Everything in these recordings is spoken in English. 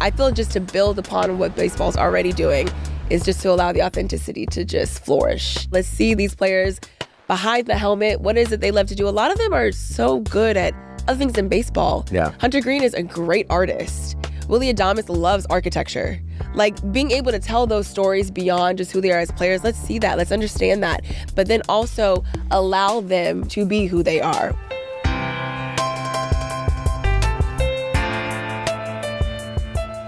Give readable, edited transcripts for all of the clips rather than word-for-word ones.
I feel just to build upon what baseball's already doing is just to allow the authenticity to just flourish. Let's see these players behind the helmet. What is it they love to do? A lot of them are so good at other things in baseball. Yeah. Hunter Green is a great artist. Willie Adames loves architecture. Like, being able to tell those stories beyond just who they are as players, let's see that, let's understand that, but then also allow them to be who they are.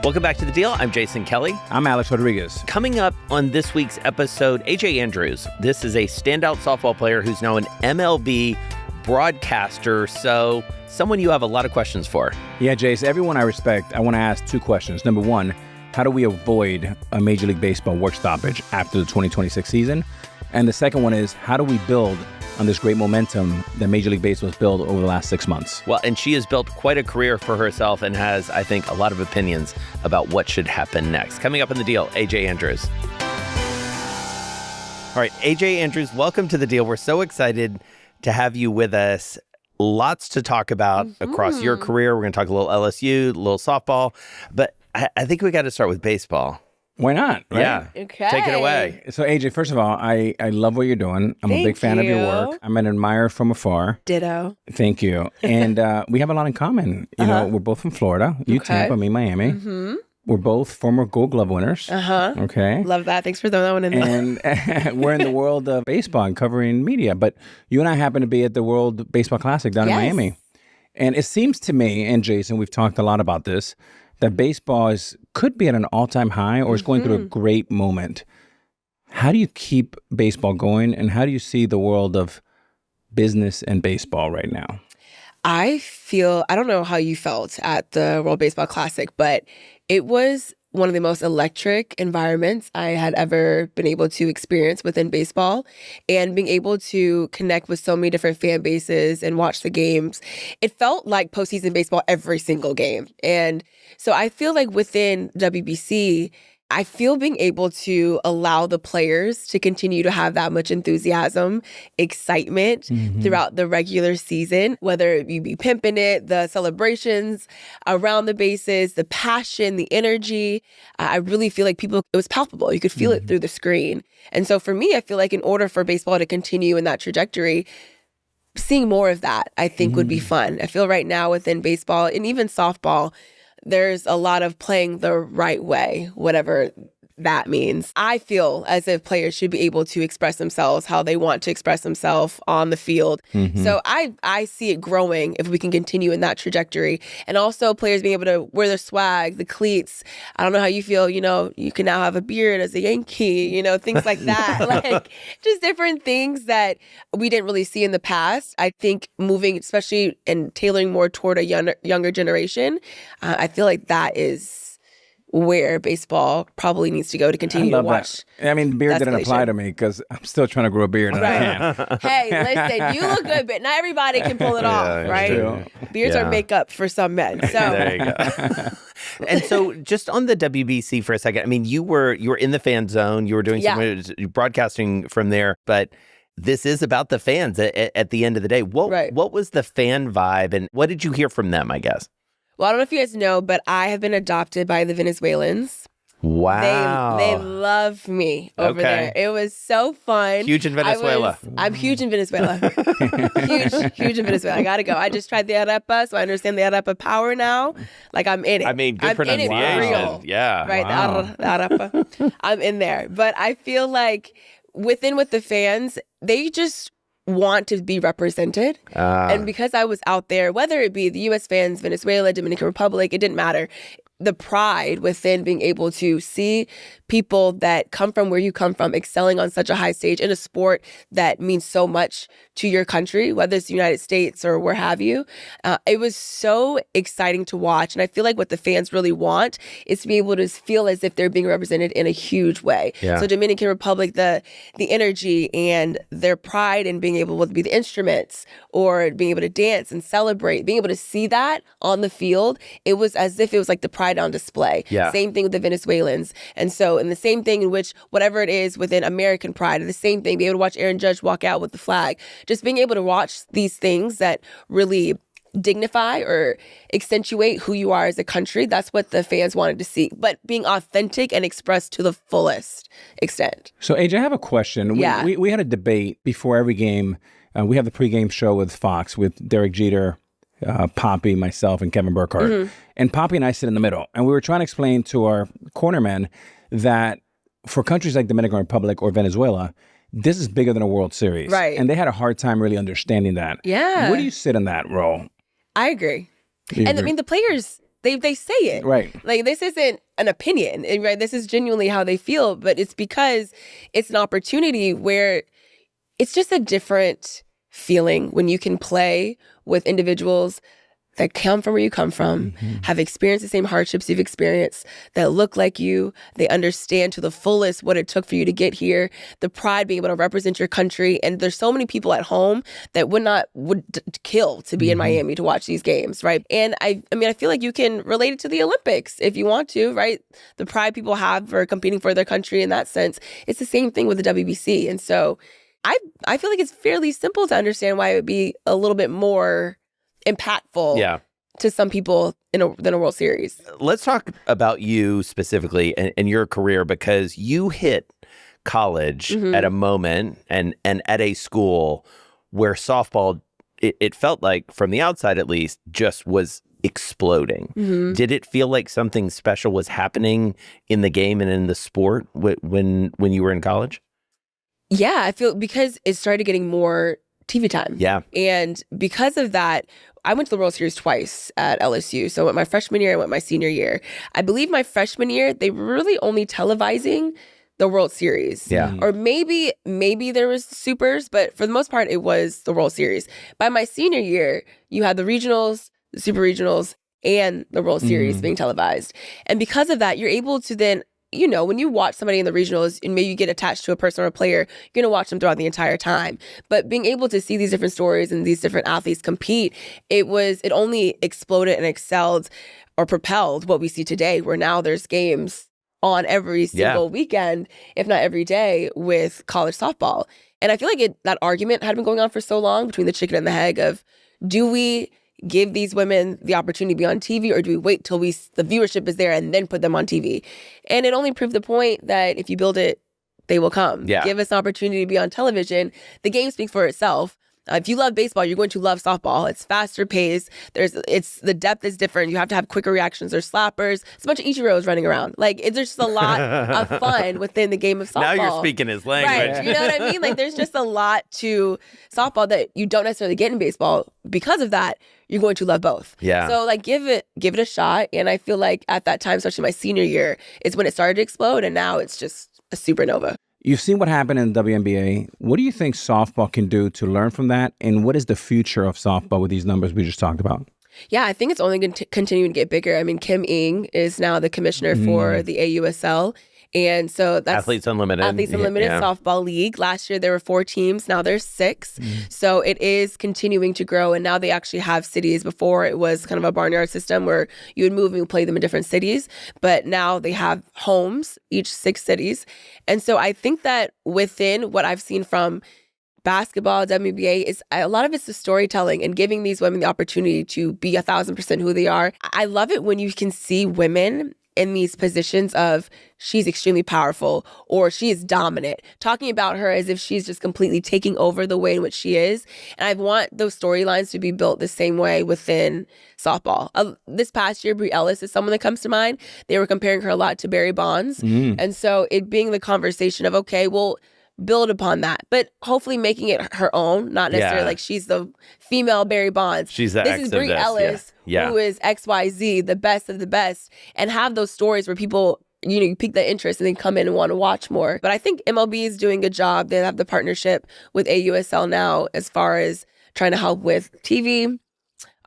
Welcome back to The Deal. I'm Jason Kelly. I'm Alex Rodriguez. Coming up on this week's episode, A.J. Andrews. This is a standout softball player who's now an MLB broadcaster, so someone you have a lot of questions for. Yeah, Jace, everyone I respect, I want to ask two questions. Number one, how do we avoid a Major League Baseball work stoppage after the 2026 season? And the second one is, how do we build on this great momentum that Major League Baseball has built over the last 6 months? Well, and she has built quite a career for herself and has, I think, a lot of opinions about what should happen next. Coming up in The Deal, A.J. Andrews. All right, A.J. Andrews, welcome to The Deal. We're so excited to have you with us. Lots to talk about across your career. We're going to talk a little LSU, a little softball, but I think we got to start with baseball. Why not? Right? Yeah. Okay. Take it away. So, AJ, first of all, I love what you're doing. I'm a big fan of your work. I'm an admirer from afar. Ditto. Thank you. And we have a lot in common. You know, we're both from Florida. You Tampa, me Miami. We're both former Gold Glove winners. Okay. Love that. Thanks for throwing that one in there. And we're in the world of baseball and covering media. But you and I happen to be at the World Baseball Classic down in Miami. And it seems to me, and Jason, we've talked a lot about this, that baseball could be at an all-time high or is going through a great moment. How do you keep baseball going, and how do you see the world of business and baseball right now? I don't know how you felt at the World Baseball Classic, but it was one of the most electric environments I had ever been able to experience within baseball, and being able to connect with so many different fan bases and watch the games. It felt like postseason baseball every single game. And so I feel like within WBC, I feel being able to allow the players to continue to have that much enthusiasm, excitement throughout the regular season, whether you be pimping it, the celebrations around the bases, the passion, the energy. I really feel like it was palpable. You could feel it through the screen. And so for me, I feel like in order for baseball to continue in that trajectory, seeing more of that, I think would be fun. I feel right now within baseball and even softball, there's a lot of playing the right way, whatever that means. I feel as if players should be able to express themselves how they want to express themselves on the field. So I see it growing if we can continue in that trajectory. And also players being able to wear their swag, the cleats. I don't know how you feel, you can now have a beard as a Yankee, things like that. Like just different things that we didn't really see in the past. I think moving, especially and tailoring more toward a younger generation, I feel like that is where baseball probably needs to go to continue to watch. That. I mean, beard didn't apply to me because I'm still trying to grow a beard and I can't. Hey, listen, you look good, but not everybody can pull it off, right? True. Beards are makeup for some men. So there you go. And so just on the WBC for a second, I mean, you were in the fan zone, you were doing some broadcasting from there, but this is about the fans at the end of the day. What was the fan vibe and what did you hear from them, I guess? Well, I don't know if you guys know, but I have been adopted by the Venezuelans. Wow. They love me over there. It was so fun. Huge in Venezuela. I'm huge in Venezuela. huge in Venezuela. I got to go. I just tried the arepa, so I understand the arepa power now. Like, I'm in it. I mean, good pronunciation. I'm in it for real. Yeah. Right, Wow. the arepa. I'm in there. But I feel like with the fans, they just want to be represented. And because I was out there, whether it be the U.S. fans, Venezuela, Dominican Republic, it didn't matter. The pride within being able to see people that come from where you come from excelling on such a high stage in a sport that means so much to your country, whether it's the United States or where have you. It was so exciting to watch. And I feel like what the fans really want is to be able to feel as if they're being represented in a huge way. Yeah. So Dominican Republic, the energy and their pride in being able to be the instruments or being able to dance and celebrate, being able to see that on the field, it was as if it was like the pride on display. Yeah. Same thing with the Venezuelans. And so, in the same thing in which whatever it is within American pride, the same thing, be able to watch Aaron Judge walk out with the flag, just being able to watch these things that really dignify or accentuate who you are as a country. That's what the fans wanted to see, but being authentic and expressed to the fullest extent. So, AJ, I have a question. Yeah. We had a debate before every game. We have the pregame show with Fox with Derek Jeter, Poppy, myself, and Kevin Burkhardt. Mm-hmm. And Poppy and I sit in the middle. And we were trying to explain to our cornermen that for countries like Dominican Republic or Venezuela, this is bigger than a World Series. Right. And they had a hard time really understanding that. Yeah. Where do you sit in that role? I agree. You And agree? I mean, the players, they say it. Right. Like, this isn't an opinion, right? This is genuinely how they feel, but it's because it's an opportunity where it's just a different feeling when you can play with individuals that come from where you come from, have experienced the same hardships you've experienced, that look like you, they understand to the fullest what it took for you to get here, the pride being able to represent your country. And there's so many people at home that would kill to be in Miami to watch these games, right? And I mean, I feel like you can relate it to the Olympics if you want to, right? The pride people have for competing for their country in that sense. It's the same thing with the WBC. And so I feel like it's fairly simple to understand why it would be a little bit more impactful to some people than a World Series. Let's talk about you specifically and your career, because you hit college at a moment and at a school where softball, it felt like, from the outside at least, just was exploding. Did it feel like something special was happening in the game and in the sport when you were in college? Yeah, I feel because it started getting more TV time. Yeah. And because of that, I went to the World Series twice at LSU. So I went my freshman year, I went my senior year. I believe my freshman year, they were really only televising the World Series. Yeah. Or maybe there was supers, but for the most part, it was the World Series. By my senior year, you had the regionals, the super regionals, and the World Series being televised. And because of that, you're able to then, you know, when you watch somebody in the regionals and maybe you get attached to a person or a player, you're going to watch them throughout the entire time. But being able to see these different stories and these different athletes compete, it only exploded and excelled or propelled what we see today, where now there's games on every single weekend, if not every day, with college softball. And I feel like that argument had been going on for so long between the chicken and the egg of, do we give these women the opportunity to be on TV, or do we wait till the viewership is there and then put them on TV? And it only proved the point that if you build it, they will come. Yeah. Give us an opportunity to be on television. The game speaks for itself. If you love baseball, you're going to love softball. It's faster paced. The depth is different. You have to have quicker reactions. There's slappers. It's a bunch of Ichiros running around. Like, there's just a lot of fun within the game of softball. Now you're speaking his language. Right. You know what I mean? Like, there's just a lot to softball that you don't necessarily get in baseball. Because of that, you're going to love both. Yeah. So, like, give it a shot. And I feel like at that time, especially my senior year, is when it started to explode. And now it's just a supernova. You've seen what happened in the WNBA. What do you think softball can do to learn from that? And what is the future of softball with these numbers we just talked about? Yeah, I think it's only going to continue to get bigger. I mean, Kim Ng is now the commissioner for the AUSL. And so that's Athletes Unlimited. Softball League. Last year there were 4 teams. Now there's 6. So it is continuing to grow. And now they actually have cities. Before it was kind of a barnyard system where you would move and play them in different cities. But now they have homes, each 6 cities. And so I think that within what I've seen from basketball, WNBA, is a lot of it's the storytelling and giving these women the opportunity to be 1,000% who they are. I love it when you can see women in these positions of she's extremely powerful or she is dominant, talking about her as if she's just completely taking over the way in which she is. And I want those storylines to be built the same way within softball. This past year, Brie Ellis is someone that comes to mind. They were comparing her a lot to Barry Bonds. And so it being the conversation of, okay, well, build upon that, but hopefully making it her own, not necessarily like she's the female Barry Bonds. She's the This is Brie Ellis, who is XYZ, the best of the best, and have those stories where people, you pique the interest and then come in and want to watch more. But I think MLB is doing a good job. They have the partnership with AUSL now as far as trying to help with TV,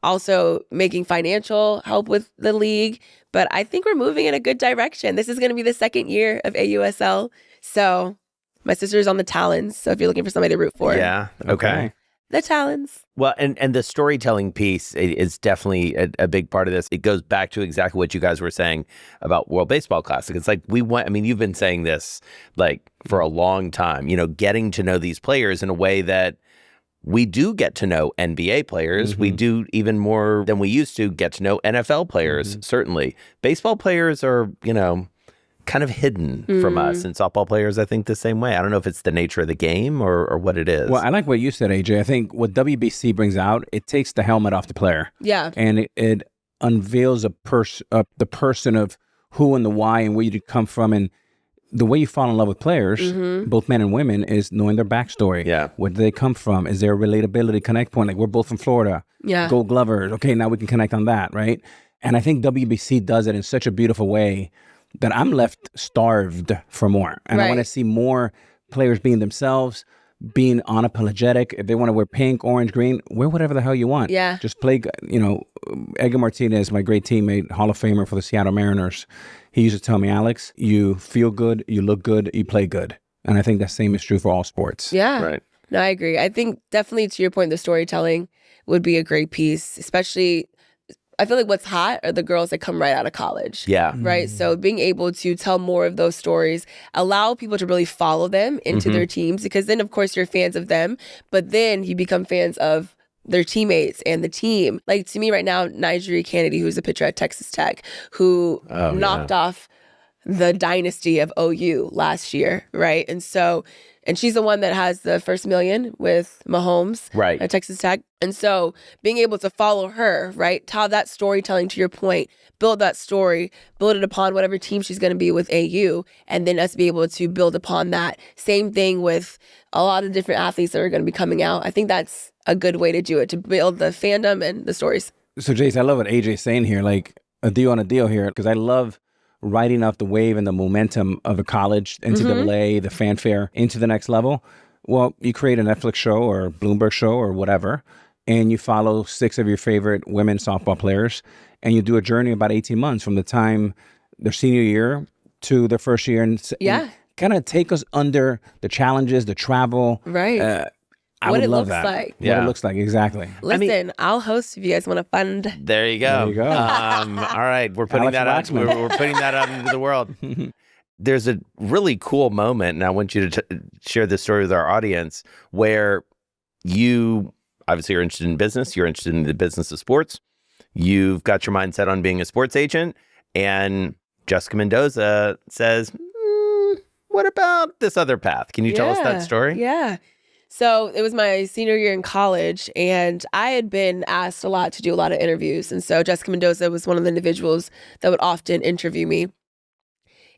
also making financial help with the league. But I think we're moving in a good direction. This is going to be the 2nd year of AUSL. So my sister's on the Talons, so if you're looking for somebody to root for. Yeah, okay. The Talons. Well, and the storytelling piece is definitely a big part of this. It goes back to exactly what you guys were saying about World Baseball Classic. It's like you've been saying this like for a long time, getting to know these players in a way that we do get to know NBA players. We do even more than we used to get to know NFL players, certainly. Baseball players are, kind of hidden from us, and softball players, I think, the same way. I don't know if it's the nature of the game or what it is. Well, I like what you said, AJ. I think what WBC brings out, it takes the helmet off the player. Yeah. And it unveils the person of who and the why and where you come from. And the way you fall in love with players, both men and women, is knowing their backstory. Yeah. Where do they come from? Is there a relatability connect point? Like, we're both from Florida. Yeah. Gold Glovers. Okay, now we can connect on that, right? And I think WBC does it in such a beautiful way that I'm left starved for more. And I want to see more players being themselves, being unapologetic. If they want to wear pink, orange, green, wear whatever the hell you want. Yeah. Just play, Edgar Martinez, my great teammate, Hall of Famer for the Seattle Mariners, he used to tell me, Alex, you feel good, you look good, you play good. And I think that same is true for all sports. Yeah. Right. No, I agree. I think definitely, to your point, the storytelling would be a great piece, especially I feel like what's hot are the girls that come right out of college. Yeah. Right. So being able to tell more of those stories, allow people to really follow them into their teams, because then, of course, you're fans of them, but then you become fans of their teammates and the team. Like, to me right now, Nigeria Kennedy, who's a pitcher at Texas Tech, who knocked off the dynasty of OU last year. Right. And she's the one that has the first million with Mahomes at Texas Tech. And so being able to follow her, right, tell that storytelling, to your point, build that story, build it upon whatever team she's going to be with AU, and then us be able to build upon that. Same thing with a lot of different athletes that are going to be coming out. I think that's a good way to do it, to build the fandom and the stories. So, Jace, I love what AJ's saying here, like a deal on a deal here, because I love riding off the wave and the momentum of a college, NCAA, the fanfare into the next level. Well, you create a Netflix show or Bloomberg show or whatever, and you follow 6 of your favorite women softball players, and you do a journey about 18 months from the time their senior year to their first year, and kind of take us under the challenges, the travel. Right. I what would it love looks that. like. What it looks like, exactly. Listen, I'll host if you guys want to fund. There you go. There you go. All right, we're putting Alex that out. Waxman. We're putting that out into the world. There's a really cool moment, and I want you to share this story with our audience, where you obviously are interested in business. You're interested in the business of sports. You've got your mindset on being a sports agent, and Jessica Mendoza says, "What about this other path? Can you tell us that story?" Yeah. So it was my senior year in college, and I had been asked a lot to do a lot of interviews. And so Jessica Mendoza was one of the individuals that would often interview me.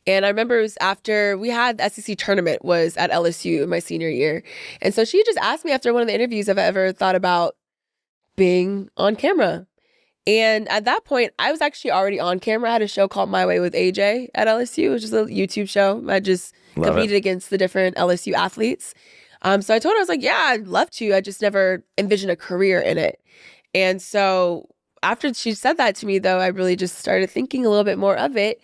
And I remember it was after we had the SEC tournament was at LSU in my senior year. And so she just asked me after one of the interviews if I ever thought about being on camera. And at that point, I was actually already on camera. I had a show called My Way with AJ at LSU. It was just a YouTube show. I just competed against the different LSU athletes. So I told her, I was like, yeah, I'd love to. I just never envisioned a career in it. And so after she said that to me, though, I really just started thinking a little bit more of it.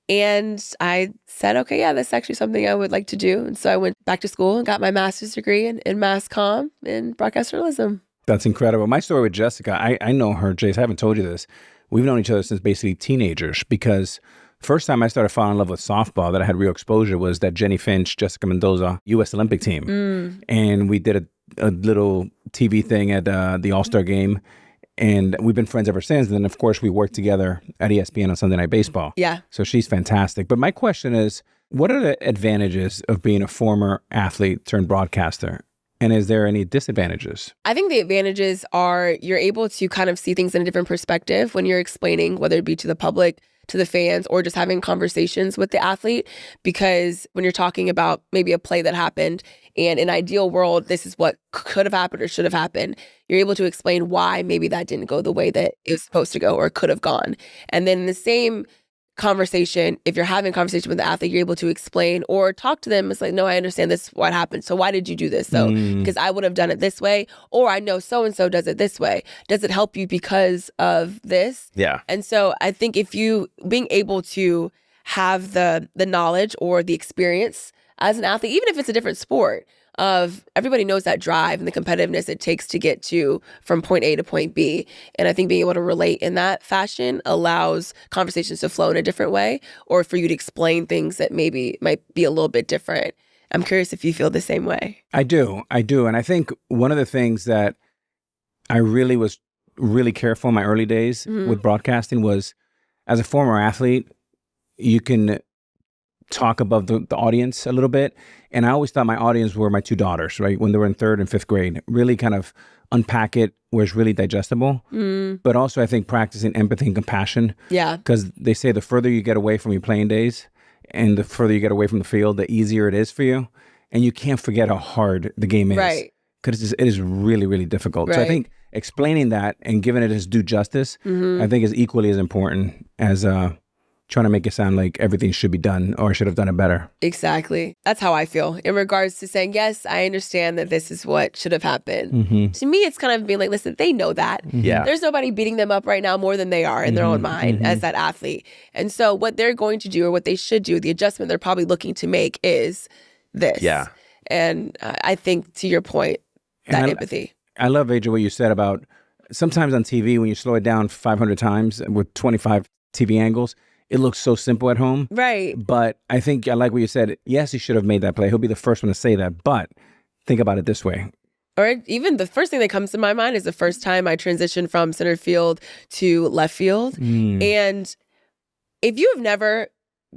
And I said, okay, yeah, that's actually something I would like to do. And so I went back to school and got my master's degree in mass comm and broadcast journalism. That's incredible. My story with Jessica, I know her, Jace, I haven't told you this. We've known each other since basically teenagers, because first time I started falling in love with softball that I had real exposure was that Jenny Finch, Jessica Mendoza, U.S. Olympic team. And we did a little TV thing at the All-Star game. And we've been friends ever since. And then, of course, we worked together at ESPN on Sunday Night Baseball. Yeah. So she's fantastic. But my question is, what are the advantages of being a former athlete turned broadcaster? And is there any disadvantages? I think the advantages are you're able to kind of see things in a different perspective when you're explaining, whether it be to the public, to the fans, or just having conversations with the athlete. Because when you're talking about maybe a play that happened, and in an ideal world, this is what could have happened or should have happened, you're able to explain why maybe that didn't go the way that it was supposed to go or could have gone. And then in the same conversation, if you're having a conversation with the athlete, you're able to explain or talk to them. It's like, no, I understand this, what happened. So why did you do this? So, because I would have done it this way, or I know so-and-so does it this way. Does it help you because of this? Yeah. And so I think if you being able to have the knowledge or the experience as an athlete, even if it's a different sport, of everybody knows that drive and the competitiveness it takes to get to from point A to point B. And I think being able to relate in that fashion allows conversations to flow in a different way, or for you to explain things that maybe might be a little bit different I'm curious if you feel the same way. I do. And I think one of the things that I really was really careful in my early days with broadcasting was, as a former athlete, you can talk above the audience a little bit. And I always thought my audience were my two daughters, right? When they were in 3rd and 5th grade, really kind of unpack it where it's really digestible. But also I think practicing empathy and compassion. Yeah. Because they say the further you get away from your playing days and the further you get away from the field, the easier it is for you. And you can't forget how hard the game is. Right. Because it is really, really difficult. Right. So I think explaining that and giving it its due justice, I think is equally as important as trying to make it sound like everything should be done or I should have done it better. Exactly. That's how I feel in regards to saying, yes, I understand that this is what should have happened. To me, it's kind of being like, listen, they know that. Yeah. There's nobody beating them up right now more than they are in their own mind as that athlete. And so what they're going to do or what they should do, the adjustment they're probably looking to make is this. Yeah. And I think to your point, that empathy. I love, AJ, what you said about sometimes on TV, when you slow it down 500 times with 25 TV angles, it looks so simple at home. Right. But I think I like what you said. Yes, he should have made that play. He'll be the first one to say that. But think about it this way. Or even the first thing that comes to my mind is the first time I transitioned from center field to left field. And if you have never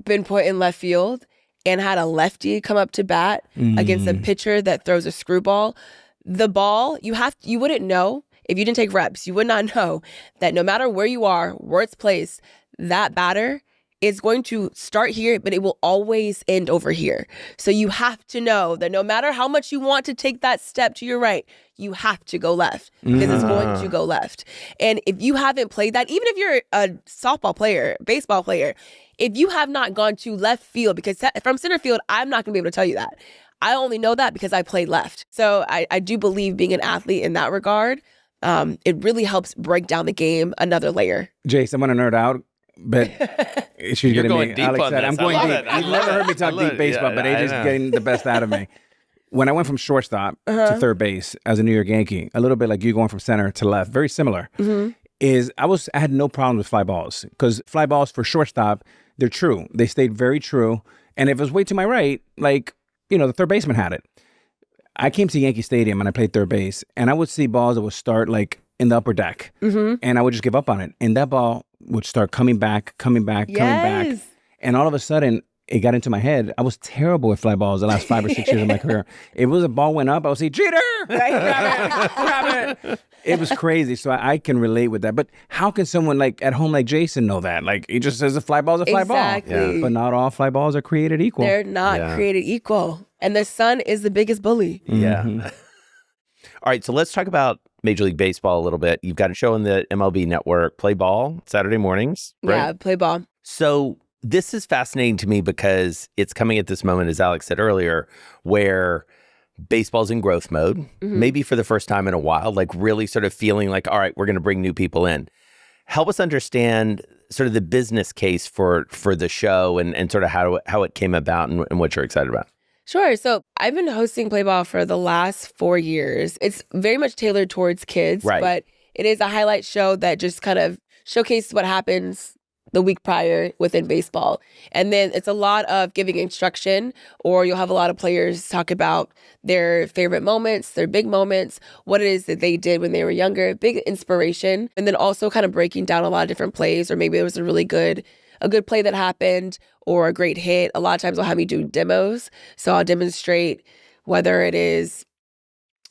been put in left field and had a lefty come up to bat against a pitcher that throws a screwball, the ball, you wouldn't know if you didn't take reps. You would not know that no matter where you are, where it's placed, that batter is going to start here, but it will always end over here. So you have to know that no matter how much you want to take that step to your right, you have to go left because it's going to go left. And if you haven't played that, even if you're a softball player, baseball player, if you have not gone to left field, because from center field, I'm not going to be able to tell you that. I only know that because I played left. So I do believe being an athlete in that regard, it really helps break down the game another layer. Jace, I'm going to nerd out. But she's You're getting going me. deep Alex on said, this. I'm going I love deep. it. I You've love never it. heard me I talk love deep it. baseball, Yeah, but I AJ's know. getting the best out of me. When I went from shortstop to third base as a New York Yankee, a little bit like you going from center to left, very similar, is I had no problem with fly balls because fly balls for shortstop, they're true. They stayed very true. And if it was way to my right, like, the third baseman had it. I came to Yankee Stadium and I played third base, and I would see balls that would start like in the upper deck, and I would just give up on it. And that ball would start coming back, coming back. And all of a sudden, it got into my head. I was terrible at fly balls the last 5 or 6 years of my career. If a ball went up, I would say, Jeter! Grab it! It was crazy. So I can relate with that. But how can someone like at home like Jason know that? Like, he just says a fly ball's a fly ball. Exactly. But not all fly balls are created equal. They're not created equal. And the sun is the biggest bully. Yeah. All right, so let's talk about Major League Baseball a little bit. You've got a show on the MLB network, Play Ball, Saturday mornings, right? Yeah, play ball. So this is fascinating to me because it's coming at this moment, as Alex said earlier, where baseball's in growth mode, maybe for the first time in a while, like really sort of feeling like, all right, we're going to bring new people in. Help us understand sort of the business case for the show and sort of how it came about and what you're excited about. Sure. So I've been hosting Play Ball for the last 4 years. It's very much tailored towards kids, Right. but it is a highlight show that just kind of showcases what happens the week prior within baseball. And then it's a lot of giving instruction, or you'll have a lot of players talk about their favorite moments, their big moments, what it is that they did when they were younger, big inspiration. And then also kind of breaking down a lot of different plays, or maybe it was a good play that happened or a great hit. A lot of times they'll have me do demos. So I'll demonstrate whether it is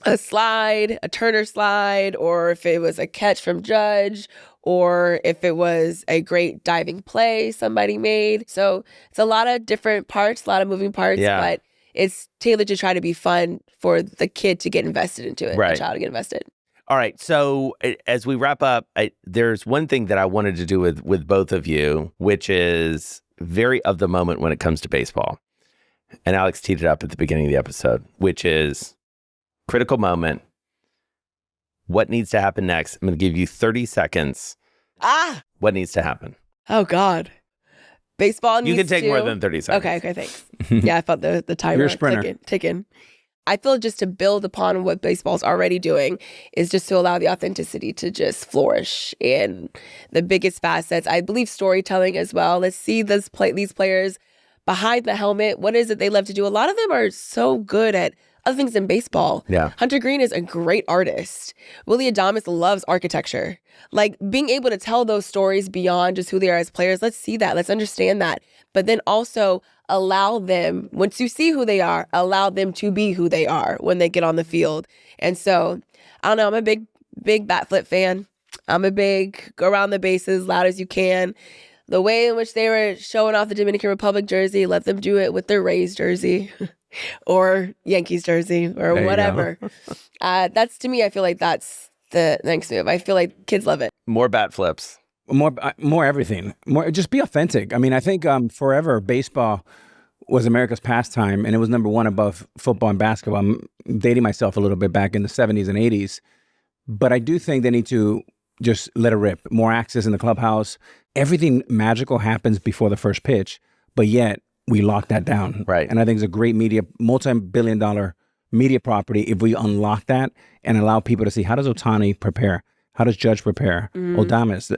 a slide, a Turner slide, or if it was a catch from Judge, or if it was a great diving play somebody made. So it's a lot of different parts, a lot of moving parts, but it's tailored to try to be fun for the kid to get invested into it, the child to get invested. All right. So as we wrap up, there's one thing that I wanted to do with both of you, which is very of the moment when it comes to baseball. And Alex teed it up at the beginning of the episode, which is critical moment. What needs to happen next? I'm going to give you 30 seconds. What needs to happen? Oh, God. Baseball needs to... You can take more than 30 seconds. Okay, thanks. Yeah, I felt the timer You're a sprinter. ticking. I feel just to build upon what baseball's already doing is just to allow the authenticity to just flourish. And the biggest facets, I believe storytelling as well. Let's see these players behind the helmet. What is it they love to do? A lot of them are so good at other things in baseball. Yeah. Hunter Green is a great artist. Willie Adames loves architecture. Like being able to tell those stories beyond just who they are as players. Let's see that. Let's understand that. But then also allow them, once you see who they are, allow them to be who they are when they get on the field. And so, I don't know, I'm a big bat flip fan. I'm a big go around the bases loud as you can. The way in which they were showing off the Dominican Republic jersey, let them do it with their Rays jersey or Yankees jersey or whatever. That's, to me, I feel like that's the next move. I feel like kids love it. More bat flips. More everything. More, just be authentic. I mean, I think forever baseball was America's pastime, and it was number one above football and basketball. I'm dating myself a little bit back in the 70s and 80s. But I do think they need to just let it rip. More access in the clubhouse. Everything magical happens before the first pitch, but yet we lock that down. Right. And I think it's a great multi-billion-dollar media property if we unlock that and allow people to see, how does Ohtani prepare? How does Judge prepare? Adames,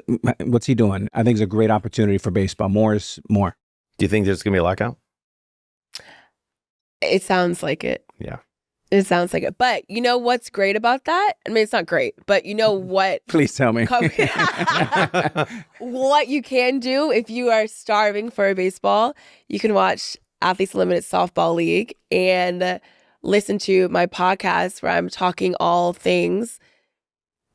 what's he doing? I think it's a great opportunity for baseball. More is more. Do you think there's going to be a lockout? It sounds like it. Yeah. It sounds like it. But you know what's great about that? I mean, it's not great, but you know what? Please tell me. What you can do if you are starving for a baseball, you can watch Athletes Unlimited Softball League and listen to my podcast where I'm talking all things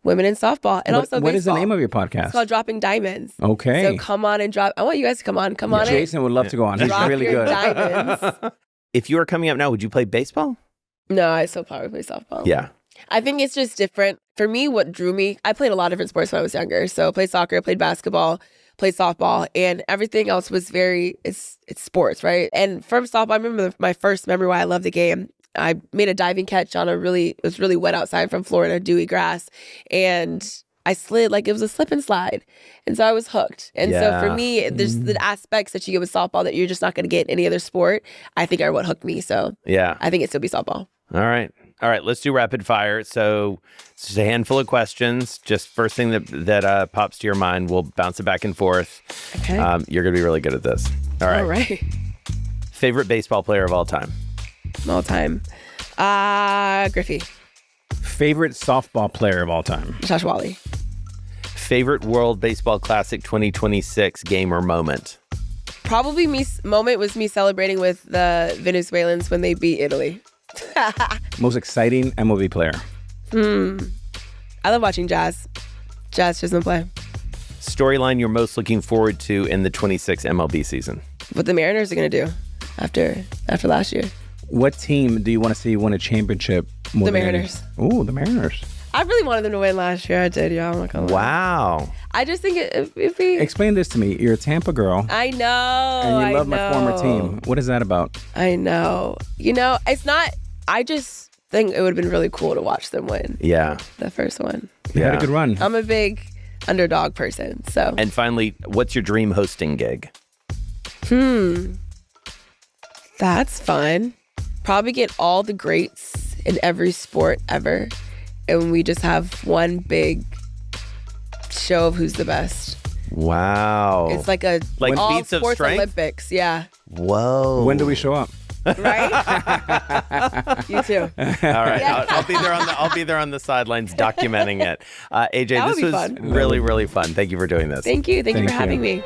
women in softball and also baseball. What is the name of your podcast? It's called Dropping Diamonds. Okay. So come on and drop. I want you guys to come on. Come on in. Jason would love to go on. He's Drop really your good. diamonds. If you were coming up now, would you play baseball? No, I still probably play softball. Yeah. I think it's just different. For me, what drew me, I played a lot of different sports when I was younger. So I played soccer, played basketball, played softball, and everything else was it's sports, right? And from softball, I remember my first memory why I loved the game. I made a diving catch on it was really wet outside from Florida, dewy grass. And I slid like it was a slip and slide. And so I was hooked. And so for me, there's the aspects that you get with softball that you're just not going to get in any other sport, I think are what hooked me. So yeah, I think it'd still be softball. All right. Let's do rapid fire. So it's just a handful of questions. Just first thing that pops to your mind. We'll bounce it back and forth. Okay. You're going to be really good at this. All right. All right. Favorite baseball player of all time? All time. Griffey. Favorite softball player of all time? Josh Wally. Favorite World Baseball Classic 2026 game or moment? Probably moment was me celebrating with the Venezuelans when they beat Italy. Most exciting MLB player? I love watching Jazz. Jazz doesn't play. Storyline you're most looking forward to in the 26 MLB season? What the Mariners are going to do after last year. What team do you want to see win a championship more The than any? Mariners. Ooh, the Mariners. I really wanted them to win last year. I did, y'all. I'm not gonna lie. Wow. I just think it'd be... Explain this to me. You're a Tampa girl. I know. And you love know. my former team. What is that about? I know. You know, it's not... I just think it would have been really cool to watch them win. Yeah. The first one. They had a good run. I'm a big underdog person, so... And finally, what's your dream hosting gig? That's fun. Probably get all the greats in every sport ever. And we just have one big show of who's the best. Wow. It's like a Like all feats of sports strength? Olympics. Yeah. Whoa. When do we show up? Right? You too. All right. Yeah. I'll be there on the sidelines documenting it. AJ, That would this be was fun. really, really fun. Thank you for doing this. Thank you. Thank you for Thank having you. me.